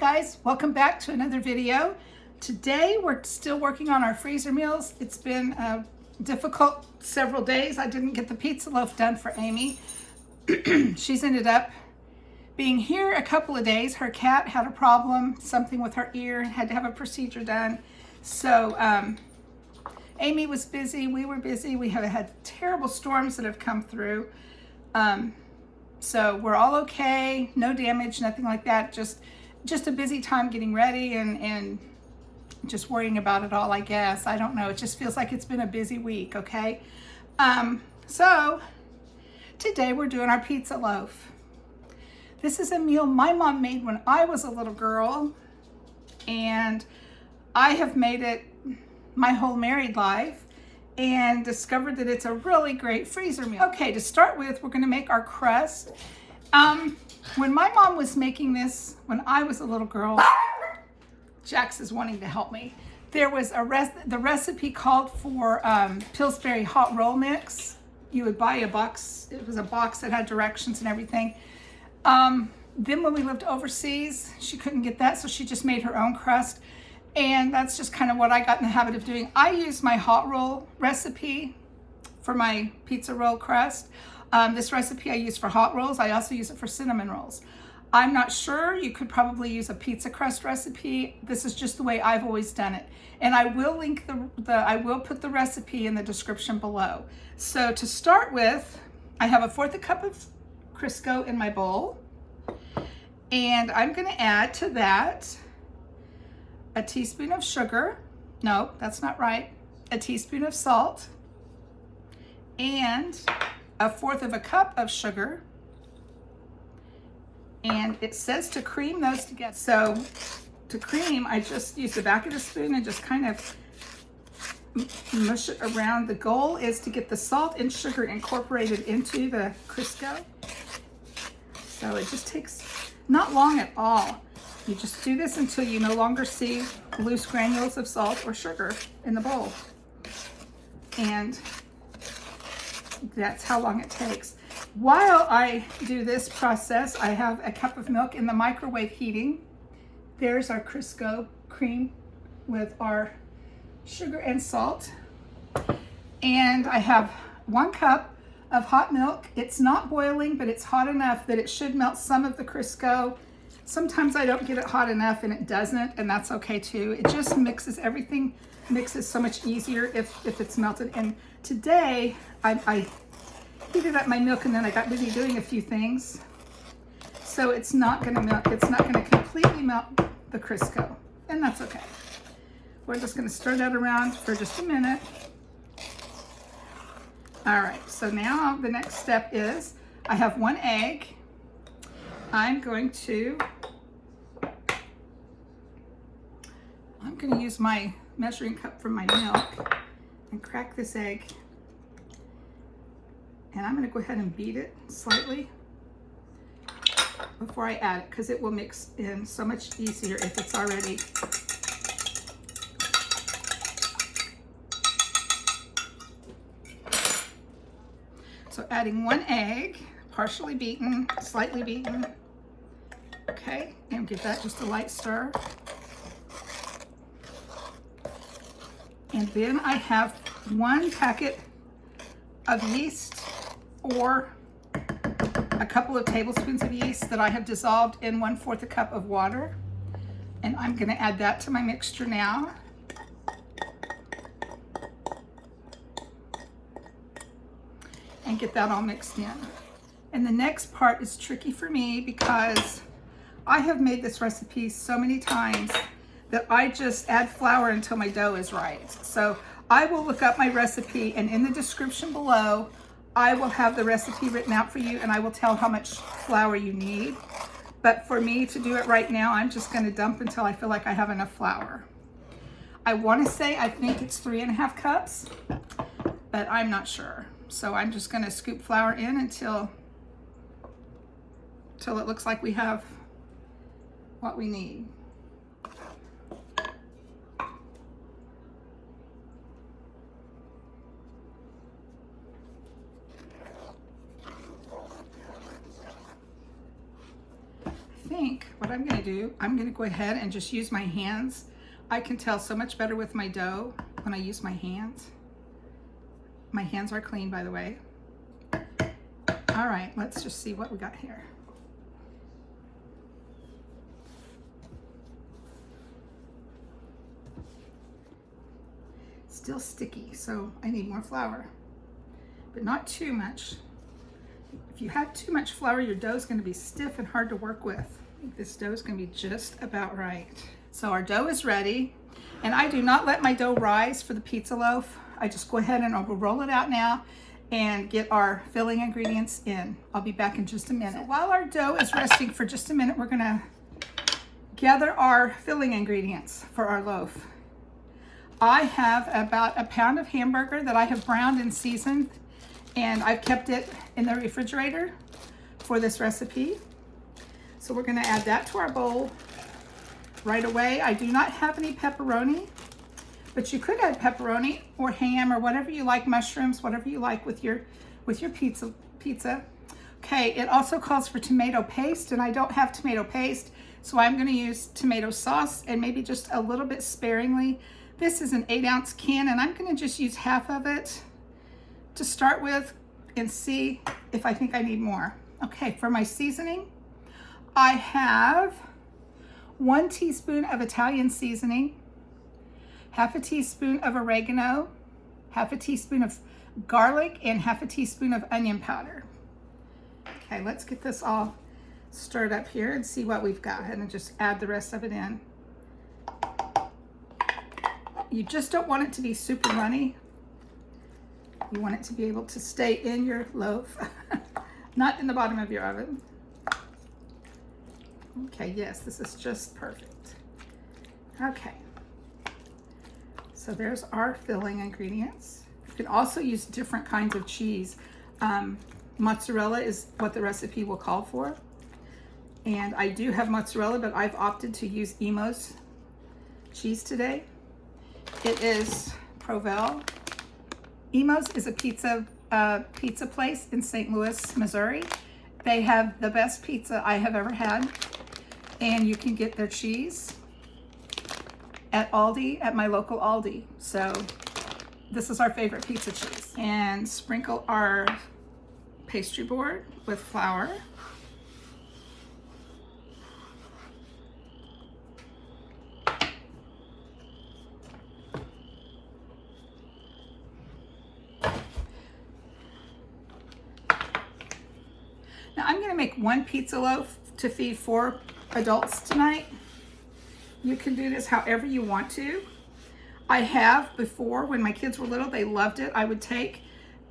guys, welcome back to another video. Today we're still working on our freezer meals. It's been a difficult several days. I didn't get the pizza loaf done for Amy. She's ended up being here a couple of days. Her cat had a problem, something with her ear, had to have a procedure done. So Amy was busy, we were busy. We have had terrible storms that have come through. So we're all okay, no damage, nothing like that. Just a busy time getting ready and just worrying about it all, I guess. I don't know, it just feels like it's been a busy week, okay? So today we're doing our pizza loaf. This is a meal my mom made when I was a little girl, and I have made it my whole married life and discovered that it's a really great freezer meal. Okay, to start with, we're gonna make our crust. When my mom was making this, when I was a little girl, Jax is wanting to help me. There was the recipe called for Pillsbury hot roll mix. You would buy a box, it was a box that had directions and everything. Then when we lived overseas, she couldn't get that, so she just made her own crust. And that's just kind of what I got in the habit of doing. I use my hot roll recipe for my pizza roll crust. This recipe I use for hot rolls. I also use it for cinnamon rolls. I'm not sure, you could probably use a pizza crust recipe. This is just the way I've always done it. And I will link I will put the recipe in the description below. So to start with, I have 1/4 cup of Crisco in my bowl. And I'm gonna add to that a teaspoon of sugar. No, that's not right. A teaspoon of salt and 1/4 cup of sugar. And it says to cream those together. So to cream, I just use the back of the spoon and just kind of mush it around. The goal is to get the salt and sugar incorporated into the Crisco. So it just takes not long at all. You just do this until you no longer see loose granules of salt or sugar in the bowl. And that's how long it takes. While I do this process, I have a cup of milk in the microwave heating. There's our Crisco cream with our sugar and salt. And I have 1 cup of hot milk. It's not boiling, but it's hot enough that it should melt some of the Crisco. Sometimes I don't get it hot enough and it doesn't, and that's okay too. It just mixes, everything mixes so much easier if it's melted. And today I heated up my milk and then I got busy doing a few things. So it's not gonna melt, it's not gonna completely melt the Crisco, and that's okay. We're just gonna stir that around for just a minute. All right, so now the next step is I have 1 egg. I'm going to use my measuring cup from my milk and crack this egg. And I'm going to go ahead and beat it slightly before I add it, because it will mix in so much easier if it's already so adding 1 egg, partially beaten, slightly beaten. Okay, and give that just a light stir. And then I have 1 packet of yeast, or a couple of tablespoons of yeast that I have dissolved in 1/4 cup of water. And I'm gonna add that to my mixture now. And get that all mixed in. And the next part is tricky for me because I have made this recipe so many times that I just add flour until my dough is right. So I will look up my recipe, and in the description below, I will have the recipe written out for you, and I will tell how much flour you need. But for me to do it right now, I'm just gonna dump until I feel like I have enough flour. I wanna say, I think it's 3½ cups, but I'm not sure. So I'm just gonna scoop flour in until it looks like we have what we need. think what I'm gonna do, I'm gonna go ahead and just use my hands. I can tell so much better with my dough when I use my hands. My hands are clean, by the way. All right, let's just see what we got here. Still sticky, so I need more flour, but not too much. If you have too much flour, your dough is going to be stiff and hard to work with. I think this dough is going to be just about right. So our dough is ready, and I do not let my dough rise for the pizza loaf. I just go ahead and I'll roll it out now and get our filling ingredients in. I'll be back in just a minute. So while our dough is resting for just a minute, we're going to gather our filling ingredients for our loaf. I have about a pound of hamburger that I have browned and seasoned, and I've kept it in the refrigerator for this recipe. So we're gonna add that to our bowl right away. I do not have any pepperoni, but you could add pepperoni or ham or whatever you like, mushrooms, whatever you like with your pizza. Okay, it also calls for tomato paste, and I don't have tomato paste, so I'm gonna use tomato sauce, and maybe just a little bit sparingly. This is an 8-ounce can, and I'm gonna just use half of it to start with and see if I think I need more. Okay, for my seasoning, I have 1 teaspoon of Italian seasoning, half a teaspoon of oregano, half a teaspoon of garlic, and half a teaspoon of onion powder. Okay, let's get this all stirred up here and see what we've got, and then just add the rest of it in. You just don't want it to be super runny. You want it to be able to stay in your loaf, not in the bottom of your oven. Okay, yes, this is just perfect. Okay, so there's our filling ingredients. You can also use different kinds of cheese. Mozzarella is what the recipe will call for. And I do have mozzarella, but I've opted to use Emo's cheese today. It is Provel. Emo's is a pizza place in St. Louis, Missouri. They have the best pizza I have ever had, and you can get their cheese at Aldi, at my local Aldi. So this is our favorite pizza cheese. And sprinkle our pastry board with flour. Now I'm gonna make 1 pizza loaf to feed 4 adults tonight. You can do this however you want to. I have before, when my kids were little, they loved it. I would take,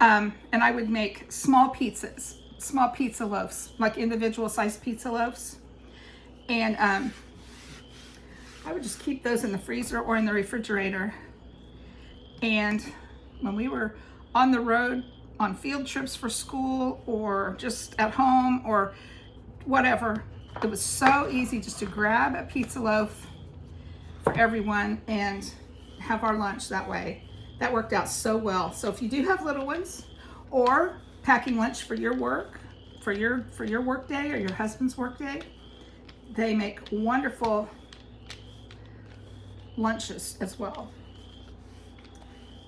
and I would make small pizzas, small pizza loaves, like individual sized pizza loaves. And I would just keep those in the freezer or in the refrigerator. And when we were on the road, on field trips for school, or just at home, or whatever, it was so easy just to grab a pizza loaf for everyone and have our lunch that way. That worked out so well. So if you do have little ones, or packing lunch for your work, for your work day or your husband's work day, they make wonderful lunches as well.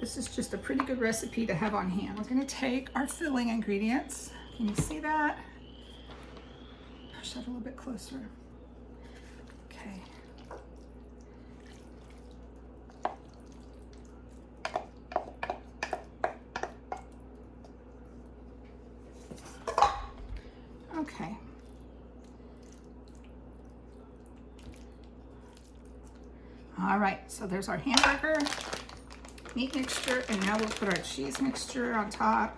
This is just a pretty good recipe to have on hand. We're gonna take our filling ingredients. Can you see that? Push that a little bit closer. Okay. Okay. All right, so there's our hamburger meat mixture, and now we'll put our cheese mixture on top.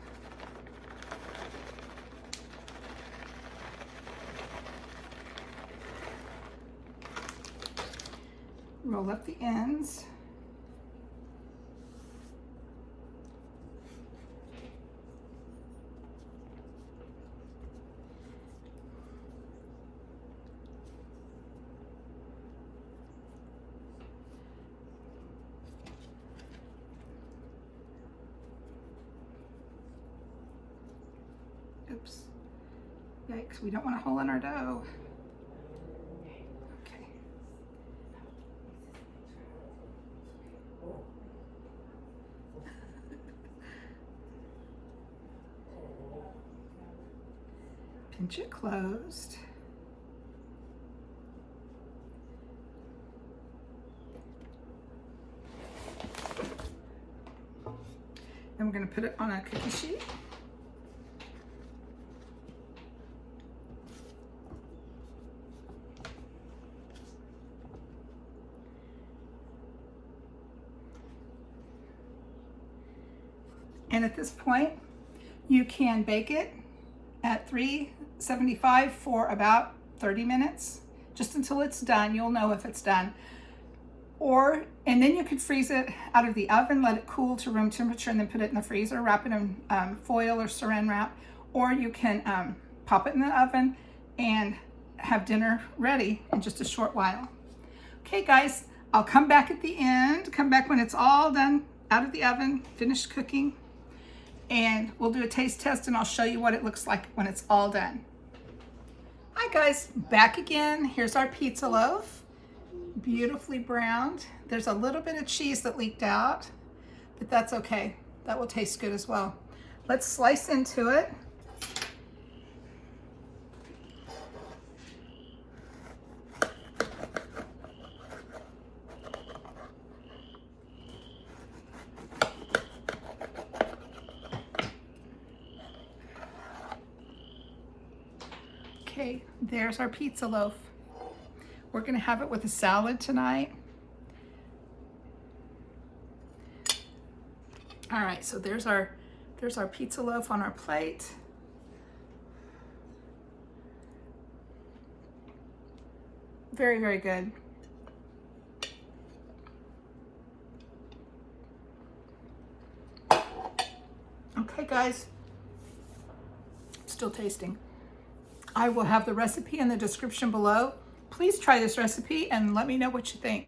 Roll up the ends. Oops. Yikes, we don't want a hole in our dough. Pinch it closed. Then we're going to put it on a cookie sheet. And at this point, you can bake it at 375 for about 30 minutes, just until it's done. You'll know if it's done. And then you could freeze it out of the oven, let it cool to room temperature, and then put it in the freezer, wrap it in foil or saran wrap. Or you can pop it in the oven and have dinner ready in just a short while. Okay guys, I'll come back at the end, come back when it's all done out of the oven, finished cooking, and we'll do a taste test and I'll show you what it looks like when it's all done. Hi guys, back again. Here's our pizza loaf, beautifully browned. There's a little bit of cheese that leaked out, but that's okay. That will taste good as well. Let's slice into it. Okay, there's our pizza loaf. We're gonna have it with a salad tonight. All right, so there's our pizza loaf on our plate. Very, very good. Okay, guys, still tasting. I will have the recipe in the description below. Please try this recipe and let me know what you think.